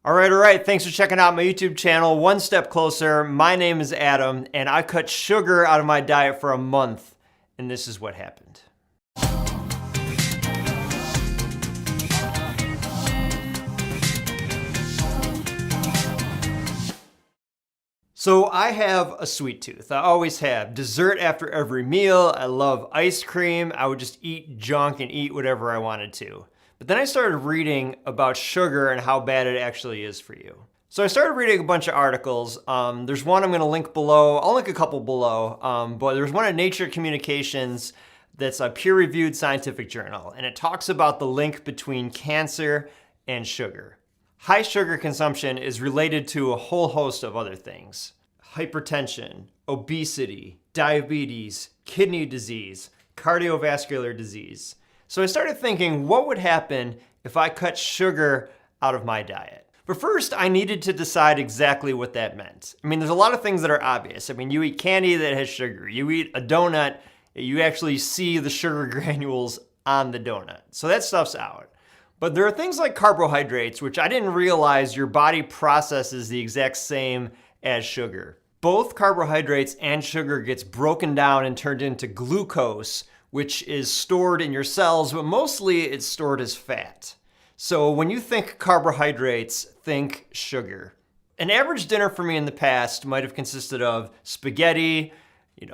All right. Thanks for checking out my YouTube channel, One Step Closer. My name is Adam, and I cut sugar out of my diet for a month, and this is what happened. So I have a sweet tooth. I always have. Dessert after every meal. I love ice cream. I would just eat junk and eat whatever I wanted to. But then I started reading about sugar and how bad it actually is for you. So I started reading a bunch of articles. There's one I'm going to link below. I'll link a couple below. But there's one at Nature Communications that's a peer-reviewed scientific journal. And it talks about the link between cancer and sugar. High sugar consumption is related to a whole host of other things. Hypertension, obesity, diabetes, kidney disease, cardiovascular disease. So I started thinking, what would happen if I cut sugar out of my diet? But first, I needed to decide exactly what that meant. I mean, there's a lot of things that are obvious. I mean, you eat candy that has sugar. You eat a donut, you actually see the sugar granules on the donut. So that stuff's out. But there are things like carbohydrates, which I didn't realize your body processes the exact same as sugar. Both carbohydrates and sugar gets broken down and turned into glucose, which is stored in your cells, but mostly it's stored as fat. So when you think carbohydrates, think sugar. An average dinner for me in the past might have consisted of spaghetti,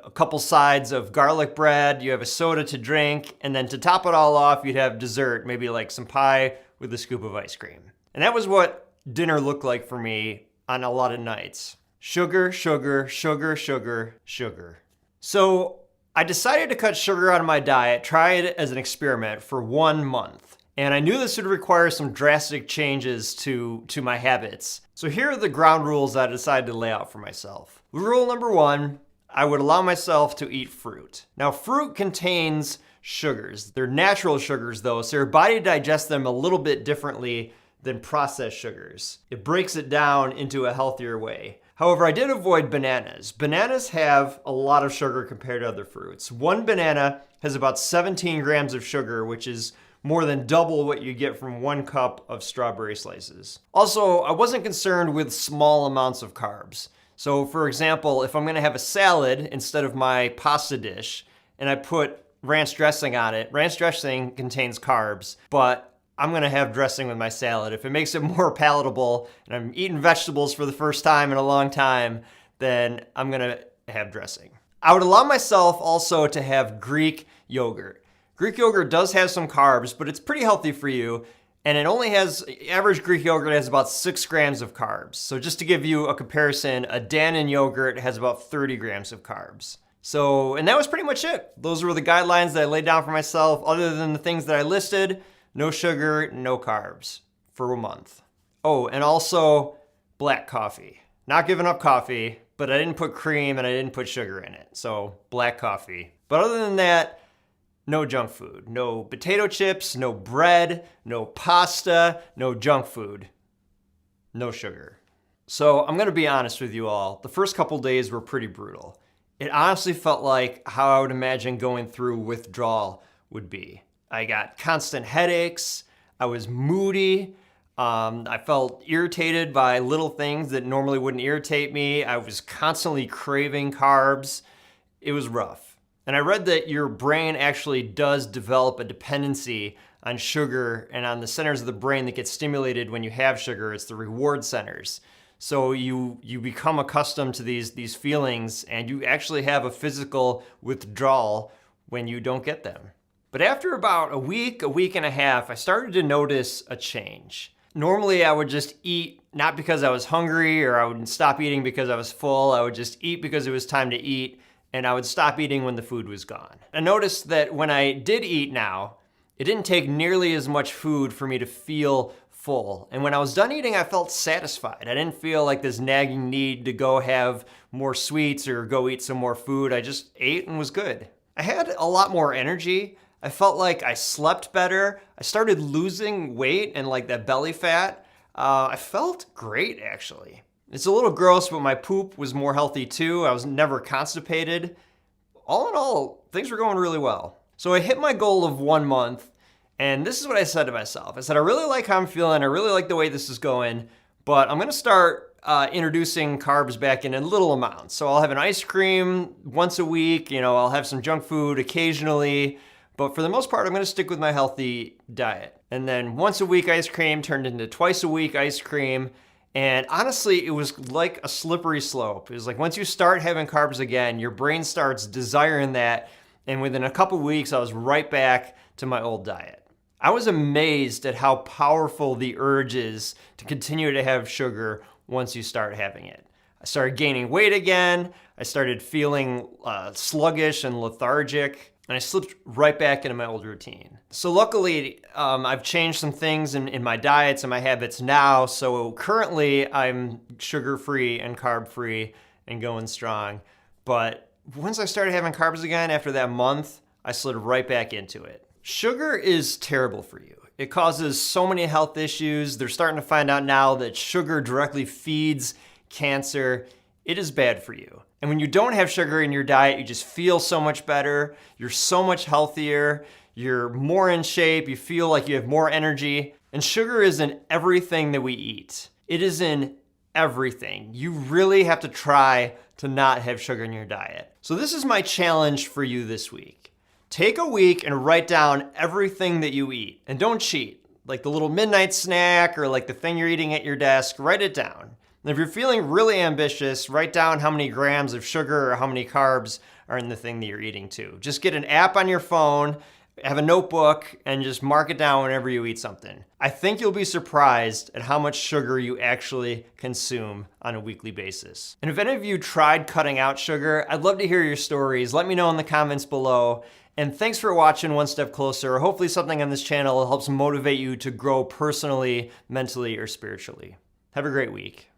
a couple sides of garlic bread, you have a soda to drink, and then to top it all off, you'd have dessert, maybe like some pie with a scoop of ice cream. And that was what dinner looked like for me on a lot of nights. Sugar, sugar, sugar, sugar, sugar. So I decided to cut sugar out of my diet, try it as an experiment for 1 month. And I knew this would require some drastic changes to my habits. So here are the ground rules I decided to lay out for myself. Rule number 1, I would allow myself to eat fruit. Now, fruit contains sugars. They're natural sugars though, so your body digests them a little bit differently than processed sugars. It breaks it down into a healthier way. However, I did avoid bananas. Bananas have a lot of sugar compared to other fruits. One banana has about 17 grams of sugar, which is more than double what you get from 1 cup of strawberry slices. Also, I wasn't concerned with small amounts of carbs. So for example, if I'm gonna have a salad instead of my pasta dish, and I put ranch dressing on it, ranch dressing contains carbs, but I'm gonna have dressing with my salad. If it makes it more palatable and I'm eating vegetables for the first time in a long time, then I'm gonna have dressing. I would allow myself also to have Greek yogurt. Greek yogurt does have some carbs, but it's pretty healthy for you. And it only has, average Greek yogurt has about 6 grams of carbs. So just to give you a comparison, a Dannon yogurt has about 30 grams of carbs. So, and that was pretty much it. Those were the guidelines that I laid down for myself. Other than the things that I listed, no sugar, no carbs for a month. Oh, and also black coffee. Not giving up coffee, but I didn't put cream and I didn't put sugar in it. So black coffee. But other than that, no junk food. No potato chips, no bread, no pasta, no junk food. No sugar. So I'm gonna be honest with you all. The first couple days were pretty brutal. It honestly felt like how I would imagine going through withdrawal would be. I got constant headaches, I was moody, I felt irritated by little things that normally wouldn't irritate me. I was constantly craving carbs. It was rough. And I read that your brain actually does develop a dependency on sugar and on the centers of the brain that get stimulated when you have sugar. It's the reward centers. So you become accustomed to these feelings and you actually have a physical withdrawal when you don't get them. But after about a week and a half, I started to notice a change. Normally I would just eat, not because I was hungry or I would stop eating because I was full. I would just eat because it was time to eat, and I would stop eating when the food was gone. I noticed that when I did eat now, it didn't take nearly as much food for me to feel full. And when I was done eating, I felt satisfied. I didn't feel like this nagging need to go have more sweets or go eat some more food. I just ate and was good. I had a lot more energy. I felt like I slept better. I started losing weight and like that belly fat. I felt great actually. It's a little gross, but my poop was more healthy too. I was never constipated. All in all, things were going really well. So I hit my goal of 1 month, and this is what I said to myself. I said, I really like how I'm feeling. I really like the way this is going, But I'm gonna start introducing carbs back in little amounts. So I'll have an ice cream once a week, I'll have some junk food occasionally, but for the most part, I'm gonna stick with my healthy diet. And then once a week ice cream turned into twice a week ice cream. And honestly, it was like a slippery slope. It was like once you start having carbs again, your brain starts desiring that. And within a couple weeks, I was right back to my old diet. I was amazed at how powerful the urge is to continue to have sugar once you start having it. I started gaining weight again. I started feeling sluggish and lethargic, and I slipped right back into my old routine. So luckily, I've changed some things in my diets and my habits now. So currently, I'm sugar-free and carb-free and going strong. But once I started having carbs again after that month, I slid right back into it. Sugar is terrible for you. It causes so many health issues. They're starting to find out now that sugar directly feeds cancer. It is bad for you. And when you don't have sugar in your diet, you just feel so much better. You're so much healthier. You're more in shape. You feel like you have more energy. And sugar is in everything that we eat. It is in everything. You really have to try to not have sugar in your diet. So this is my challenge for you this week. Take a week and write down everything that you eat. And don't cheat. Like the little midnight snack or like the thing you're eating at your desk, write it down. And if you're feeling really ambitious, write down how many grams of sugar or how many carbs are in the thing that you're eating too. Just get an app on your phone, have a notebook, and just mark it down whenever you eat something. I think you'll be surprised at how much sugar you actually consume on a weekly basis. And if any of you tried cutting out sugar, I'd love to hear your stories. Let me know in the comments below. And thanks for watching One Step Closer. Hopefully something on this channel helps motivate you to grow personally, mentally, or spiritually. Have a great week.